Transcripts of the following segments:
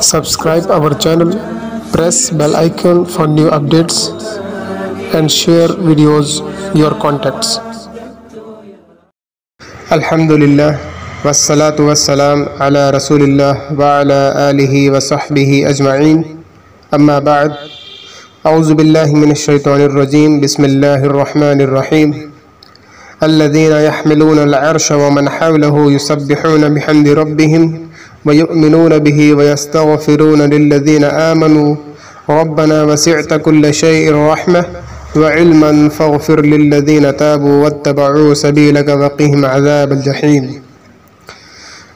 Subscribe our channel, press bell icon for new updates and share videos your contacts. Alhamdulillah wassalatu wassalam ala rasulillah wa ala alihi wa sahbihi ajma'in. Amma ba'd. أعوذ بالله من الشيطان الرجيم. بسم الله الرحمن الرحيم. الذين يحملون العرش ومن حوله يسبحون بحمد ربهم ويؤمنون به ويستغفرون للذين آمنوا ربنا وسعت كل شيء رحمة وعلما فاغفر للذين تابوا واتبعوا سبيلك وقهم عذاب الجحيم.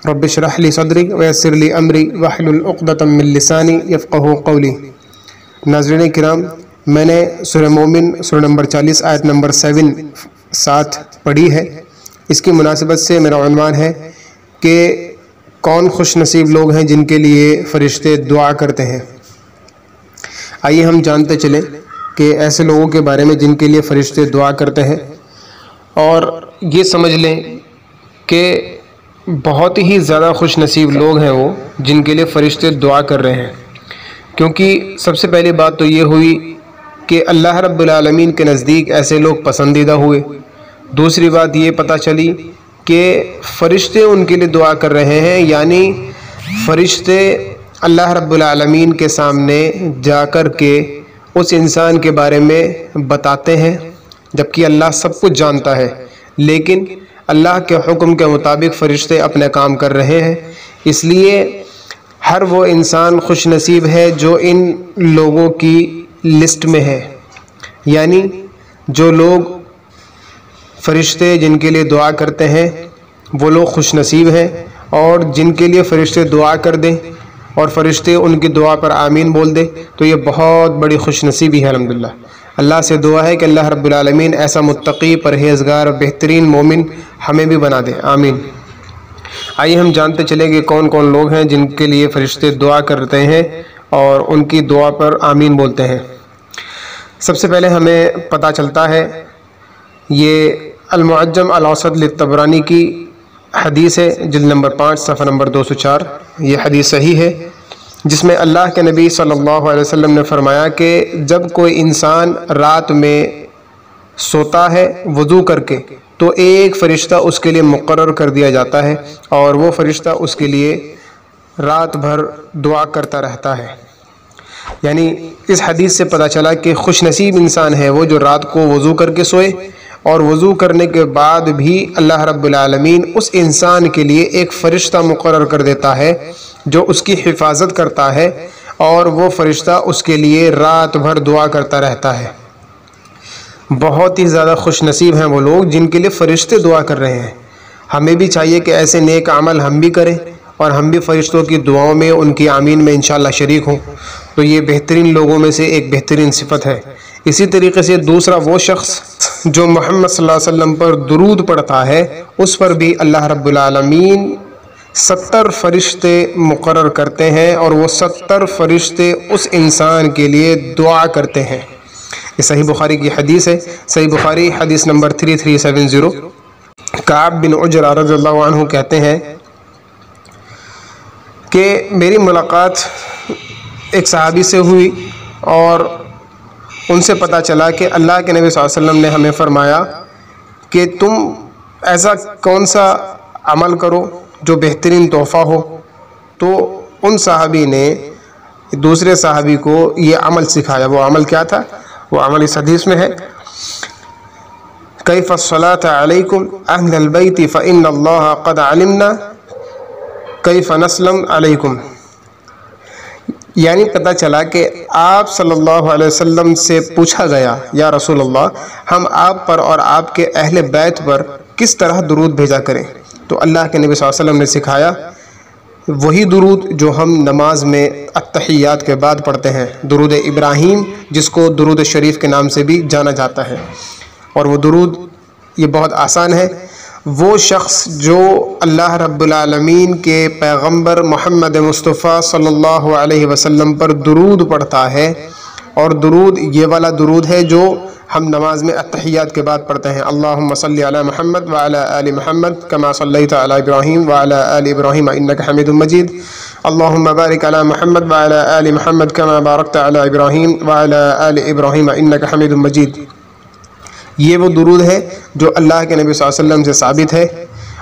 رب اشرح لي صدري ويسر لي أمري واحلل عقدة من لساني يفقهوا قولي. ناظرین کرام، میں نے سورہ مومن سورہ نمبر 40 آیت نمبر 7 پڑھی ہے. اس کی مناسبت سے میرا عنوان ہے کہ کون خوش نصیب لوگ ہیں جن کے لیے فرشتے دعا کرتے ہیں. آئیے ہم جانتے چلیں کہ ایسے لوگوں کے بارے میں جن کے لیے فرشتے دعا کرتے ہیں، اور یہ سمجھ لیں کہ بہت ہی زیادہ خوش نصیب لوگ ہیں وہ جن کے لیے فرشتے دعا کر رہے ہیں. کیونکہ سب سے پہلی بات تو یہ ہوئی کہ اللہ رب العالمین کے نزدیک ایسے لوگ پسندیدہ ہوئے. دوسری بات یہ پتہ چلی کہ فرشتے ان کے لیے دعا کر رہے ہیں، یعنی فرشتے اللہ رب العالمین کے سامنے جا کر کے اس انسان کے بارے میں بتاتے ہیں، جبکہ اللہ سب کچھ جانتا ہے، لیکن اللہ کے حکم کے مطابق فرشتے اپنے کام کر رہے ہیں. اس لیے ہر وہ انسان خوش نصیب ہے جو ان لوگوں کی لسٹ میں ہے، یعنی جو لوگ فرشتے جن کے لیے دعا کرتے ہیں وہ لوگ خوش نصیب ہیں. اور جن کے لیے فرشتے دعا کر دیں اور فرشتے ان کی دعا پر آمین بول دیں تو یہ بہت بڑی خوش نصیبی ہے. الحمدللہ اللہ سے دعا ہے کہ اللہ رب العالمین ایسا متقی، پرہیزگار اور بہترین مومن ہمیں بھی بنا دے، آمین. آئیے ہم جانتے چلیں کہ کون کون لوگ ہیں جن کے لیے فرشتے دعا کرتے ہیں اور ان کی دعا پر آمین بولتے ہیں. سب سے پہلے ہمیں پتہ چلتا ہے، یہ المعجم الاوسط للطبرانی کی حدیث ہے، جلد نمبر 5 صفحہ نمبر 204. یہ حدیث صحیح ہے، جس میں اللہ کے نبی صلی اللہ علیہ وسلم نے فرمایا کہ جب کوئی انسان رات میں سوتا ہے وضو کر کے تو ایک فرشتہ اس کے لیے مقرر کر دیا جاتا ہے اور وہ فرشتہ اس کے لیے رات بھر دعا کرتا رہتا ہے. یعنی اس حدیث سے پتہ چلا کہ خوش نصیب انسان ہے وہ جو رات کو وضو کر کے سوئے، اور وضو کرنے کے بعد بھی اللہ رب العالمین اس انسان کے لیے ایک فرشتہ مقرر کر دیتا ہے جو اس کی حفاظت کرتا ہے، اور وہ فرشتہ اس کے لیے رات بھر دعا کرتا رہتا ہے. بہت ہی زیادہ خوش نصیب ہیں وہ لوگ جن کے لیے فرشتے دعا کر رہے ہیں. ہمیں بھی چاہیے کہ ایسے نیک عمل ہم بھی کریں اور ہم بھی فرشتوں کی دعاؤں میں، ان کی آمین میں انشاءاللہ شریک ہوں. تو یہ بہترین لوگوں میں سے ایک بہترین صفت ہے. اسی طریقے سے دوسرا وہ شخص جو محمد صلی اللہ علیہ وسلم پر درود پڑھتا ہے، اس پر بھی اللہ رب العالمین 70 فرشتے مقرر کرتے ہیں اور وہ 70 فرشتے اس انسان کے لیے دعا کرتے ہیں. یہ صحیح بخاری کی حدیث ہے، صحیح بخاری حدیث نمبر 3370. کعب بن عجرہ رضی اللہ عنہ کہتے ہیں کہ میری ملاقات ایک صحابی سے ہوئی اور ان سے پتہ چلا کہ اللہ کے نبی صلی اللہ علیہ وسلم نے ہمیں فرمایا کہ تم ایسا کون سا عمل کرو جو بہترین تحفہ ہو. تو ان صحابی نے دوسرے صحابی کو یہ عمل سکھایا. وہ عمل کیا تھا؟ وہ عمل اس حدیث میں ہے، کیف الصلاۃ علیکم اہل البیت فإن اللہ قد علمنا کیف نسلم علیکم. یعنی پتہ چلا کہ آپ صلی اللہ علیہ وسلم سے پوچھا گیا، یا رسول اللہ ہم آپ پر اور آپ کے اہل بیت پر کس طرح درود بھیجا کریں. تو اللہ کے نبی صلی اللہ علیہ وسلم نے سکھایا وہی درود جو ہم نماز میں التحیات کے بعد پڑھتے ہیں، درود ابراہیم، جس کو درود شریف کے نام سے بھی جانا جاتا ہے. اور وہ درود یہ بہت آسان ہے. وہ شخص جو اللہ رب العالمین کے پیغمبر محمد مصطفیٰ صلی اللہ علیہ وسلم پر درود پڑھتا ہے اور درود یہ والا درود ہے جو ہم نماز میں التحیات کے بعد پڑھتے ہیں، اللہم صلی علی محمد وعلی آل محمد کما صلیت علی ابراہیم وعلی آل ابراہیم انک حمید مجید، اللہم بارک علی محمد وعلی آل محمد کما بارکت علی ابراہیم وعلی آل ابراہیم انک حمید مجید۔ یہ وہ درود ہے جو اللہ کے نبی صلی اللہ علیہ وسلم سے ثابت ہے،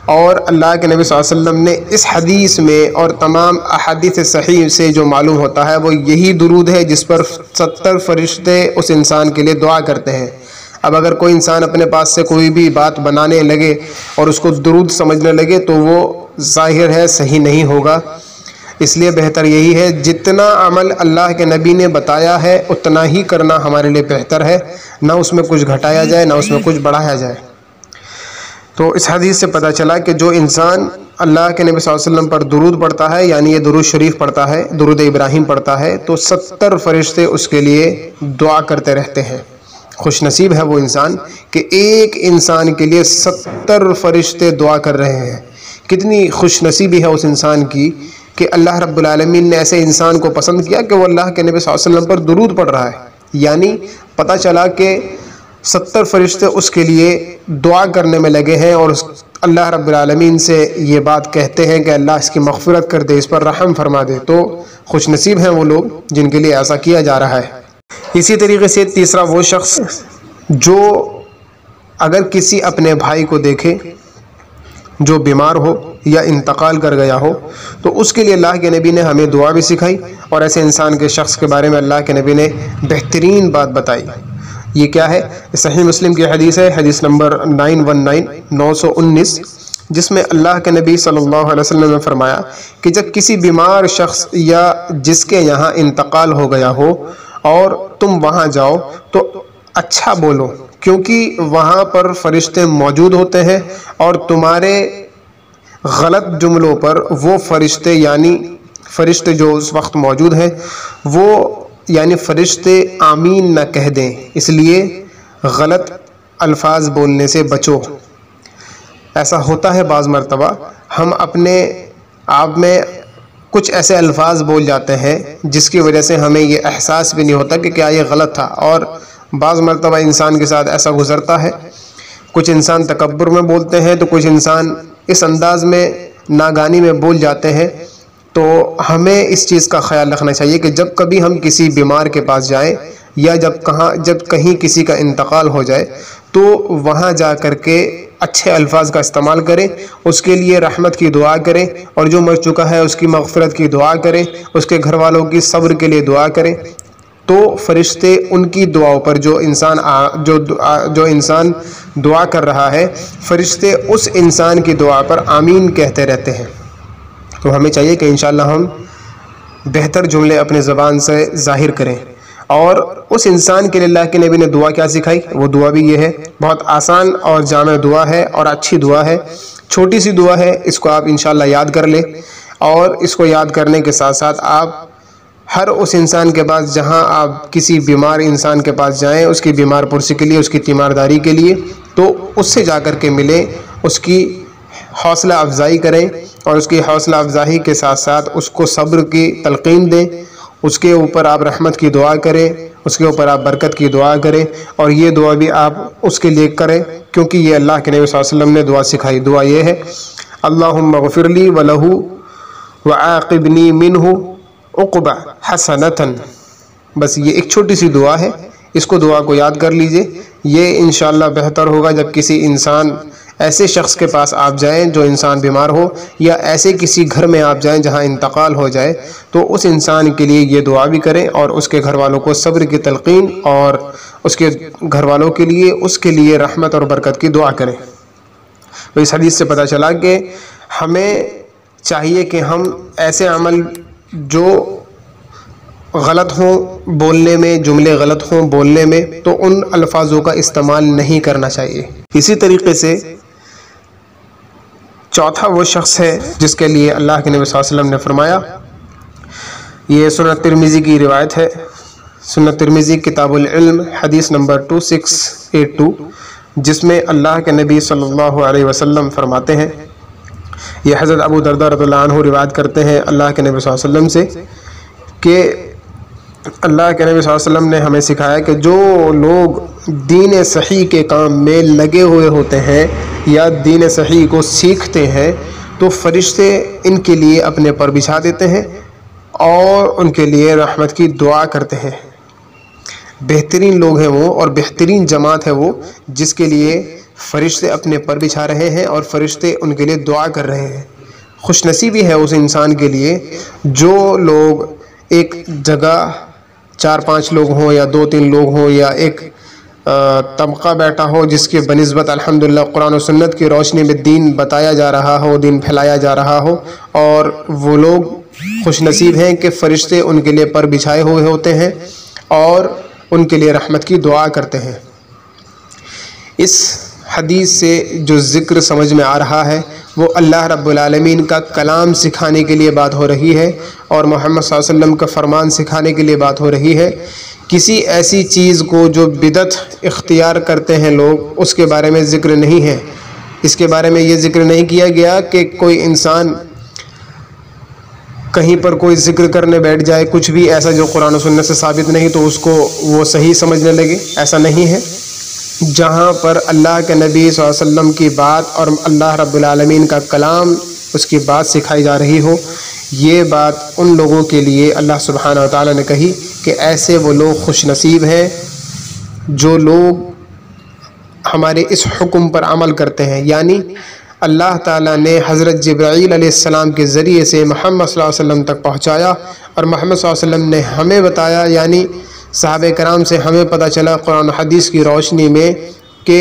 اور اللہ کے نبی صلی اللہ علیہ وسلم نے اس حدیث میں اور تمام احادیث صحیح سے جو معلوم ہوتا ہے وہ یہی درود ہے جس پر 70 فرشتے اس انسان کے لیے دعا کرتے ہیں۔ اب اگر کوئی انسان اپنے پاس سے کوئی بھی بات بنانے لگے اور اس کو درود سمجھنے لگے تو وہ ظاہر ہے صحیح نہیں ہوگا، اس لیے بہتر یہی ہے جتنا عمل اللہ کے نبی نے بتایا ہے اتنا ہی کرنا ہمارے لیے بہتر ہے، نہ اس میں کچھ گھٹایا جائے نہ اس میں کچھ بڑھایا جائے۔ تو اس حدیث سے پتہ چلا کہ جو انسان اللہ کے نبی صلی اللہ علیہ وسلم پر درود پڑھتا ہے، یعنی یہ درود شریف پڑھتا ہے، درود ابراہیم پڑھتا ہے، تو 70 فرشتے اس کے لیے دعا کرتے رہتے ہیں۔ خوش نصیب ہے وہ انسان کہ ایک انسان کے لیے 70 فرشتے دعا کر رہے ہیں۔ کتنی خوش نصیبی ہے اس انسان کی کہ اللہ رب العالمین نے ایسے انسان کو پسند کیا کہ وہ اللہ کے نبی صلی اللہ علیہ وسلم پر درود پڑھ رہا ہے، یعنی پتہ چلا کہ 70 فرشتے اس کے لیے دعا کرنے میں لگے ہیں اور اللہ رب العالمین سے یہ بات کہتے ہیں کہ اللہ اس کی مغفرت کر دے، اس پر رحم فرما دے۔ تو خوش نصیب ہیں وہ لوگ جن کے لیے ایسا کیا جا رہا ہے۔ اسی طریقے سے تیسرا وہ شخص جو اگر کسی اپنے بھائی کو دیکھے جو بیمار ہو یا انتقال کر گیا ہو تو اس کے لیے اللہ کے نبی نے ہمیں دعا بھی سکھائی، اور ایسے انسان کے شخص کے بارے میں اللہ کے نبی نے بہترین بات بتائی۔ یہ کیا ہے؟ صحیح مسلم کی حدیث ہے، حدیث نمبر 919 جس میں اللہ کے نبی صلی اللہ علیہ وسلم نے فرمایا کہ جب کسی بیمار شخص یا جس کے یہاں انتقال ہو گیا ہو اور تم وہاں جاؤ تو اچھا بولو، کیونکہ وہاں پر فرشتے موجود ہوتے ہیں، اور تمہارے غلط جملوں پر وہ فرشتے یعنی فرشتے جو اس وقت موجود ہیں وہ یعنی فرشتے آمین نہ کہہ دیں، اس لیے غلط الفاظ بولنے سے بچو۔ ایسا ہوتا ہے بعض مرتبہ ہم اپنے آپ میں کچھ ایسے الفاظ بول جاتے ہیں جس کی وجہ سے ہمیں یہ احساس بھی نہیں ہوتا کہ کیا یہ غلط تھا، اور بعض مرتبہ انسان کے ساتھ ایسا گزرتا ہے، کچھ انسان تکبر میں بولتے ہیں تو کچھ انسان اس انداز میں ناگانی میں بول جاتے ہیں۔ تو ہمیں اس چیز کا خیال رکھنا چاہیے کہ جب کبھی ہم کسی بیمار کے پاس جائیں یا جب کہیں کسی کا انتقال ہو جائے تو وہاں جا کر کے اچھے الفاظ کا استعمال کریں، اس کے لیے رحمت کی دعا کریں، اور جو مر چکا ہے اس کی مغفرت کی دعا کریں، اس کے گھر والوں کی صبر کے لیے دعا کریں۔ تو فرشتے ان کی دعاؤں پر جو انسان دعا کر رہا ہے، فرشتے اس انسان کی دعا پر آمین کہتے رہتے ہیں۔ تو ہمیں چاہیے کہ انشاءاللہ ہم بہتر جملے اپنے زبان سے ظاہر کریں۔ اور اس انسان کے لیے اللہ کے نبی نے دعا کیا سکھائی؟ وہ دعا بھی یہ ہے، بہت آسان اور جامع دعا ہے اور اچھی دعا ہے، چھوٹی سی دعا ہے، اس کو آپ انشاءاللہ یاد کر لیں، اور اس کو یاد کرنے کے ساتھ ساتھ آپ ہر اس انسان کے پاس جہاں آپ کسی بیمار انسان کے پاس جائیں، اس کی بیمار پرسی کے لیے، اس کی تیمارداری کے لیے، تو اس سے جا کر کے ملیں، اس کی حوصلہ افزائی کریں، اور اس کی حوصلہ افزائی کے ساتھ ساتھ اس کو صبر کی تلقین دیں، اس کے اوپر آپ رحمت کی دعا کریں، اس کے اوپر آپ برکت کی دعا کریں، اور یہ دعا بھی آپ اس کے لیے کریں کیونکہ یہ اللہ کے نبی صلی اللہ علیہ وسلم نے دعا سکھائی۔ دعا یہ ہے، اللہم اغفر لی ولہ وعاقبنی منہ عقبہ حسنۃ۔ بس یہ ایک چھوٹی سی دعا ہے، اس کو دعا کو یاد کر لیجئے۔ یہ انشاءاللہ بہتر ہوگا جب کسی انسان ایسے شخص کے پاس آپ جائیں جو انسان بیمار ہو، یا ایسے کسی گھر میں آپ جائیں جہاں انتقال ہو جائے، تو اس انسان کے لیے یہ دعا بھی کریں، اور اس کے گھر والوں کو صبر کی تلقین اور اس کے گھر والوں کے لیے اس کے لیے رحمت اور برکت کی دعا کریں۔ تو اس حدیث سے پتہ چلا کہ ہمیں چاہیے کہ ہم ایسے عمل جو غلط ہوں بولنے میں، جملے غلط ہوں بولنے میں، تو ان الفاظوں کا استعمال نہیں کرنا چاہیے۔ اسی طریقے سے چوتھا وہ شخص ہے جس کے لیے اللہ کے نبی صلی اللہ علیہ وسلم نے فرمایا، یہ سنن ترمذی کی روایت ہے، سنن ترمذی کتاب العلم حدیث نمبر 2682، جس میں اللہ کے نبی صلی اللہ علیہ وسلم فرماتے ہیں، یہ حضرت ابو درداء رضی اللہ عنہ روایت کرتے ہیں اللہ کے نبی صلی اللہ علیہ وسلم سے کہ اللہ کے نبی صلی اللہ علیہ وسلم نے ہمیں سکھایا کہ جو لوگ دین صحیح کے کام میں لگے ہوئے ہوتے ہیں یا دین صحیح کو سیکھتے ہیں تو فرشتے ان کے لیے اپنے پر بچھا دیتے ہیں اور ان کے لیے رحمت کی دعا کرتے ہیں۔ بہترین لوگ ہیں وہ اور بہترین جماعت ہے وہ جس کے لیے فرشتے اپنے پر بچھا رہے ہیں اور فرشتے ان کے لیے دعا کر رہے ہیں۔ خوش نصیبی ہے اس انسان کے لیے جو لوگ ایک جگہ 4-5 لوگ ہوں یا 2-3 لوگ ہوں یا ایک طبقہ بیٹھا ہو جس کے بنسبت الحمدللہ قرآن و سنت کی روشنی میں دین بتایا جا رہا ہو، دین پھیلایا جا رہا ہو، اور وہ لوگ خوش نصیب ہیں کہ فرشتے ان کے لیے پر بچھائے ہوئے ہوتے ہیں اور ان کے لیے رحمت کی دعا کرتے ہیں۔ اس حدیث سے جو ذکر سمجھ میں آ رہا ہے وہ اللہ رب العالمین کا کلام سکھانے کے لیے بات ہو رہی ہے اور محمد صلی اللہ علیہ وسلم کا فرمان سکھانے کے لیے بات ہو رہی ہے۔ کسی ایسی چیز کو جو بدعت اختیار کرتے ہیں لوگ اس کے بارے میں ذکر نہیں ہے۔ اس کے بارے میں یہ ذکر نہیں کیا گیا کہ کوئی انسان کہیں پر کوئی ذکر کرنے بیٹھ جائے کچھ بھی ایسا جو قرآن و سنت سے ثابت نہیں تو اس کو وہ صحیح سمجھنے لگے، ایسا نہیں ہے۔ جہاں پر اللہ کے نبی صلی اللہ علیہ وسلم کی بات اور اللہ رب العالمین کا کلام اس کی بات سکھائی جا رہی ہو، یہ بات ان لوگوں کے لیے اللہ سبحانہ وتعالی نے کہی کہ ایسے وہ لوگ خوش نصیب ہیں جو لوگ ہمارے اس حکم پر عمل کرتے ہیں، یعنی اللہ تعالیٰ نے حضرت جبرائیل علیہ السلام کے ذریعے سے محمد صلی اللہ علیہ وسلم تک پہنچایا اور محمد صلی اللہ علیہ وسلم نے ہمیں بتایا، یعنی صحابہ کرام سے ہمیں پتہ چلا قرآن و حدیث کی روشنی میں کہ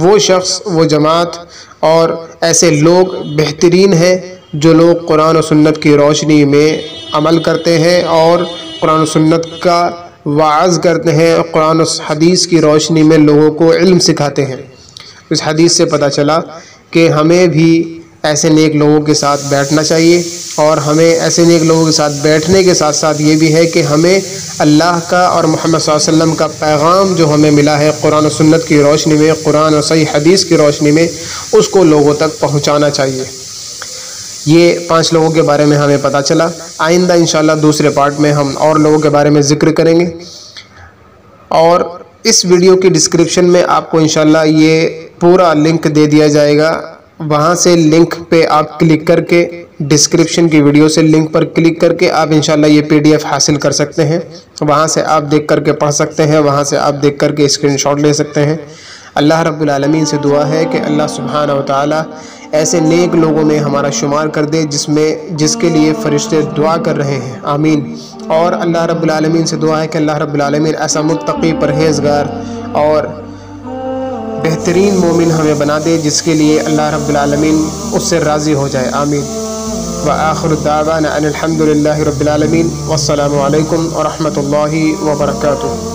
وہ شخص، وہ جماعت اور ایسے لوگ بہترین ہیں جو لوگ قرآن و سنت کی روشنی میں عمل کرتے ہیں اور قرآن و سنت کا وعظ کرتے ہیں، قرآن و حدیث کی روشنی میں لوگوں کو علم سکھاتے ہیں۔ اس حدیث سے پتہ چلا کہ ہمیں بھی ایسے نیک لوگوں کے ساتھ بیٹھنا چاہیے اور ہمیں ایسے نیک لوگوں کے ساتھ بیٹھنے کے ساتھ ساتھ یہ بھی ہے کہ ہمیں اللہ کا اور محمد صلی اللہ علیہ وسلم کا پیغام جو ہمیں ملا ہے قرآن و سنت کی روشنی میں، قرآن و صحیح حدیث کی روشنی میں، اس کو لوگوں تک پہنچانا چاہیے۔ یہ 5 لوگوں کے بارے میں ہمیں پتہ چلا۔ آئندہ انشاءاللہ دوسرے پارٹ میں ہم اور لوگوں کے بارے میں ذکر کریں گے، اور اس ویڈیو کی ڈسکرپشن میں آپ کو انشاءاللہ یہ پورا لنک دے دیا جائے گا، وہاں سے لنک پہ آپ کلک کر کے ڈسکرپشن کی ویڈیو سے لنک پر کلک کر کے آپ انشاءاللہ یہ PDF حاصل کر سکتے ہیں، وہاں سے آپ دیکھ کر کے پڑھ سکتے ہیں، وہاں سے آپ دیکھ کر کے اسکرین شاٹ لے سکتے ہیں۔ اللہ رب العالمین سے دعا ہے کہ اللہ سبحانہ وتعالی ایسے نیک لوگوں میں ہمارا شمار کر دے جس کے لیے فرشتے دعا کر رہے ہیں، آمین۔ اور اللہ رب العالمین سے دعا ہے کہ اللہ رب العالمین ایسا متقی، پرہیزگار اور بہترین مومن ہمیں بنا دے جس کے لیے اللہ رب العالمین اس سے راضی ہو جائے، آمین۔ وآخر دعوانا ان الحمد للہ رب العالمین، والسلام علیکم ورحمۃ اللہ وبرکاتہ۔